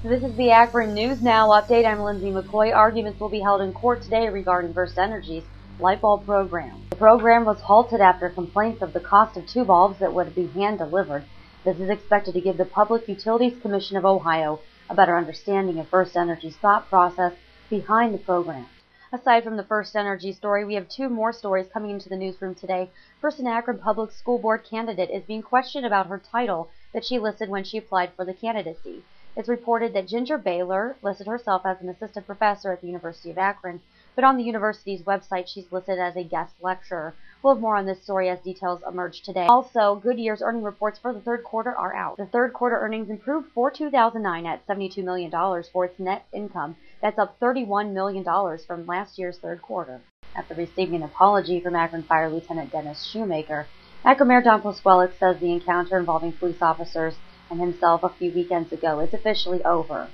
This is the Akron News Now update. I'm Lindsay McCoy. Arguments will be held in court today regarding FirstEnergy's light bulb program. The program was halted after complaints of the cost of two bulbs that would be hand-delivered. This is expected to give the Public Utilities Commission of Ohio a better understanding of FirstEnergy's thought process behind the program. Aside from the FirstEnergy story, we have two more stories coming into the newsroom today. First, an Akron Public School Board candidate is being questioned about her title that she listed when she applied for the candidacy. It's reported that Ginger Baylor listed herself as an assistant professor at the University of Akron, but on the university's website she's listed as a guest lecturer. We'll have more on this story as details emerge today. Also, Goodyear's earning reports for the third quarter are out. The third quarter earnings improved for 2009 at $72 million for its net income. That's up $31 million from last year's third quarter. After receiving an apology from Akron Fire Lieutenant Dennis Shoemaker, Akron Mayor Don Pasquale says the encounter involving police officers and himself a few weekends ago is officially over.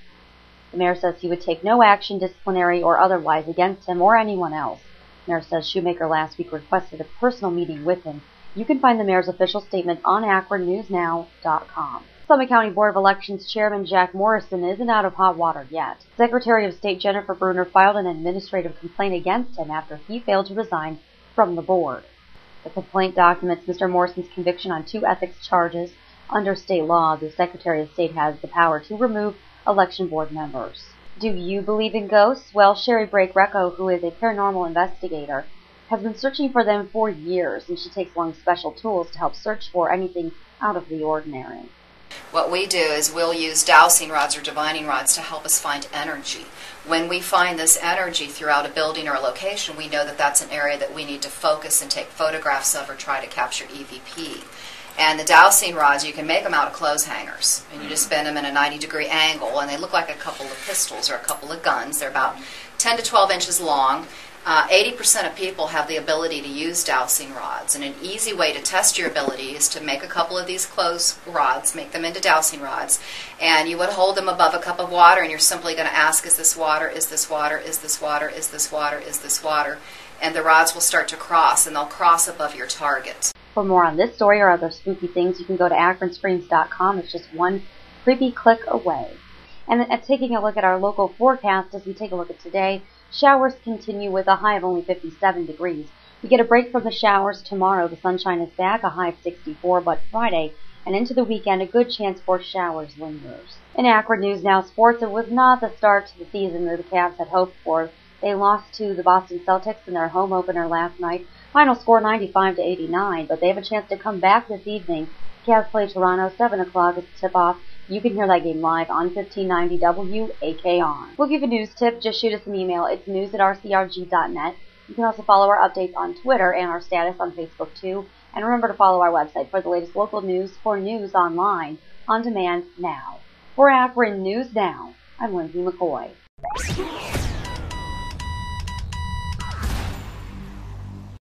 The mayor says he would take no action, disciplinary or otherwise, against him or anyone else. The mayor says Shoemaker last week requested a personal meeting with him. You can find the mayor's official statement on AkronNewsNow.com. Summit County Board of Elections Chairman Jack Morrison isn't out of hot water yet. Secretary of State Jennifer Bruner filed an administrative complaint against him after he failed to resign from the board. The complaint documents Mr. Morrison's conviction on two ethics charges. Under state law, the Secretary of State has the power to remove election board members. Do you believe in ghosts? Well, Sherry Brake-Recco, who is a paranormal investigator, has been searching for them for years, and she takes along special tools to help search for anything out of the ordinary. What we do is we'll use dowsing rods or divining rods to help us find energy. When we find this energy throughout a building or a location, we know that that's an area that we need to focus and take photographs of or try to capture EVP. And the dowsing rods, you can make them out of clothes hangers. And you just bend them in a 90-degree angle, and they look like a couple of pistols or a couple of guns. They're about 10 to 12 inches long. 80% of people have the ability to use dowsing rods. And an easy way to test your ability is to make a couple of these clothes rods, make them into dowsing rods, and you would hold them above a cup of water, and you're simply going to ask, is this water, is this water, is this water, is this water, is this water? And the rods will start to cross, and they'll cross above your target. For more on this story or other spooky things, you can go to AkronScreams.com. It's just one creepy click away. And taking a look at our local forecast as we take a look at today, showers continue with a high of only 57 degrees. We get a break from the showers tomorrow. The sunshine is back, a high of 64, but Friday and into the weekend, a good chance for showers lingers. In Akron News Now Sports, it was not the start to the season that the Cavs had hoped for. They lost to the Boston Celtics in their home opener last night. Final score 95-89, but they have a chance to come back this evening. Cavs play Toronto, 7 o'clock is the tip-off. You can hear that game live on 1590 WAKR. We'll give a news tip. Just shoot us an email. It's news@rcrg.net. You can also follow our updates on Twitter and our status on Facebook, too. And remember to follow our website for the latest local news for news online, on demand, now. For Akron News Now, I'm Lindsay McCoy.